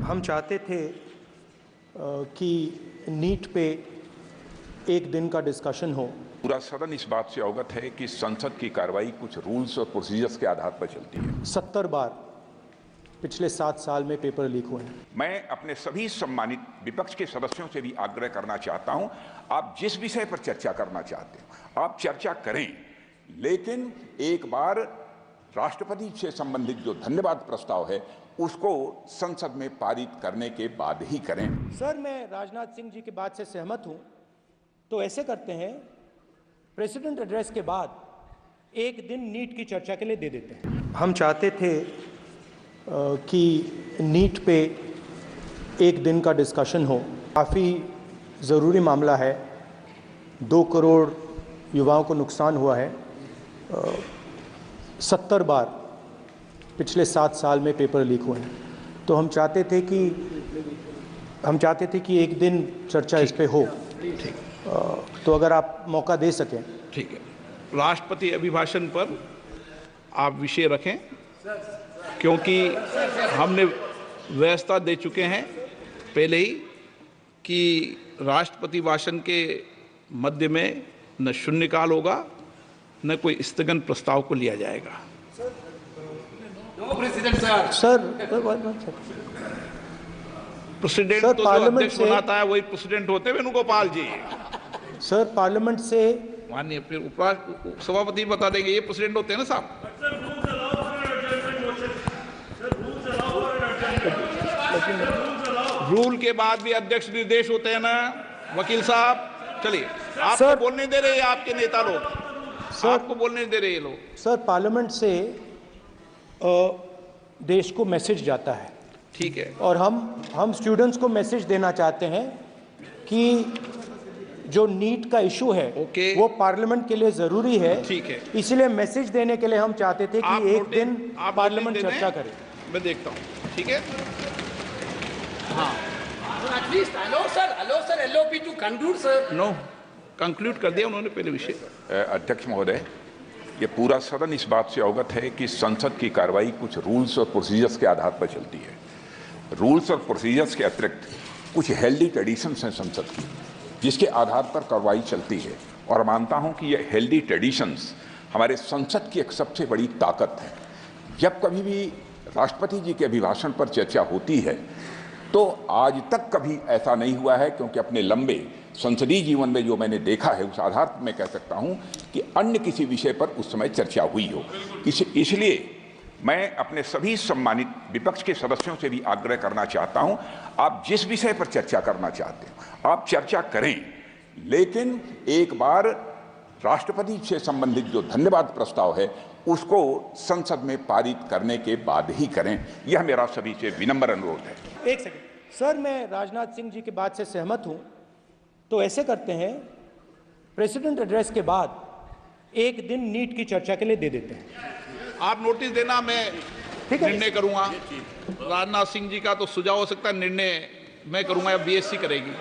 हम चाहते थे कि नीट पे एक दिन का डिस्कशन हो। पूरा सदन इस बात से अवगत है कि संसद की कार्रवाई कुछ रूल्स और प्रोसीजर्स के आधार पर चलती है। 70 बार पिछले 7 साल में पेपर लीक हुए हैं। मैं अपने सभी सम्मानित विपक्ष के सदस्यों से भी आग्रह करना चाहता हूं, आप जिस विषय पर चर्चा करना चाहते हो आप चर्चा करें, लेकिन एक बार राष्ट्रपति से संबंधित जो धन्यवाद प्रस्ताव है उसको संसद में पारित करने के बाद ही करें। सर, मैं राजनाथ सिंह जी की बात से सहमत हूं, तो ऐसे करते हैं, प्रेसिडेंट एड्रेस के बाद एक दिन नीट की चर्चा के लिए दे देते हैं। हम चाहते थे कि नीट पे एक दिन का डिस्कशन हो। काफ़ी ज़रूरी मामला है, 2 करोड़ युवाओं को नुकसान हुआ है। 70 बार पिछले 7 साल में पेपर लीक हुए हैं, तो हम चाहते थे कि एक दिन चर्चा इस पे हो। तो अगर आप मौका दे सकें। ठीक है, राष्ट्रपति अभिभाषण पर आप विषय रखें, क्योंकि हमने व्यवस्था दे चुके हैं पहले ही कि राष्ट्रपति भाषण के मध्य में न शून्यकाल होगा न कोई स्थगन प्रस्ताव को लिया जाएगा। सर, प्रेसिडेंट तो जो अध्यक्ष बनाता है वही प्रेसिडेंट होते हैं वेणुगोपाल जी। सर, पार्लियामेंट से माननीय फिर सभापति बता देंगे, ये प्रेसिडेंट होते हैं ना साहब। रूल के बाद भी अध्यक्ष निर्देश होते हैं ना वकील साहब। चलिए, आपको बोलने दे रहे हैं आपके नेता लोग, आपको बोलने दे रहे हैं लोग। सर, पार्लियामेंट से देश को मैसेज जाता है। ठीक है, और हम स्टूडेंट्स को मैसेज देना चाहते हैं कि जो नीट का इशू है वो पार्लियामेंट के लिए जरूरी है। ठीक है, इसलिए मैसेज देने के लिए हम चाहते थे कि एक दिन पार्लियामेंट चर्चा करे। मैं देखता हूँ, ठीक है। हाँ, नो कंक्लूड कर दिया उन्होंने पहले विषय। अध्यक्ष महोदय, ये पूरा सदन इस बात से अवगत है कि संसद की कार्रवाई कुछ रूल्स और प्रोसीजर्स के आधार पर चलती है। रूल्स और प्रोसीजर्स के अतिरिक्त कुछ हेल्दी ट्रेडिशंस हैं संसद की, जिसके आधार पर कार्रवाई चलती है। और मानता हूं कि ये हेल्दी ट्रेडिशंस हमारे संसद की एक सबसे बड़ी ताकत है। जब कभी भी राष्ट्रपति जी के अभिभाषण पर चर्चा होती है तो आज तक कभी ऐसा नहीं हुआ है, क्योंकि अपने लंबे संसदीय जीवन में जो मैंने देखा है उस आधार पर मैं कह सकता हूं कि अन्य किसी विषय पर उस समय चर्चा हुई हो। इसलिए मैं अपने सभी सम्मानित विपक्ष के सदस्यों से भी आग्रह करना चाहता हूं, आप जिस विषय पर चर्चा करना चाहते हो आप चर्चा करें, लेकिन एक बार राष्ट्रपति से संबंधित जो धन्यवाद प्रस्ताव है उसको संसद में पारित करने के बाद ही करें। यह मेरा सभी से विनम्र अनुरोध है। एक सेकंड सर, मैं राजनाथ सिंह जी की बात से सहमत हूं, तो ऐसे करते हैं, प्रेसिडेंट एड्रेस के बाद एक दिन नीट की चर्चा के लिए दे देते हैं। आप नोटिस देना, मैं निर्णय करूंगा। राजनाथ सिंह जी का तो सुझाव हो सकता है, निर्णय मैं करूंगा या बीएससी करेगी।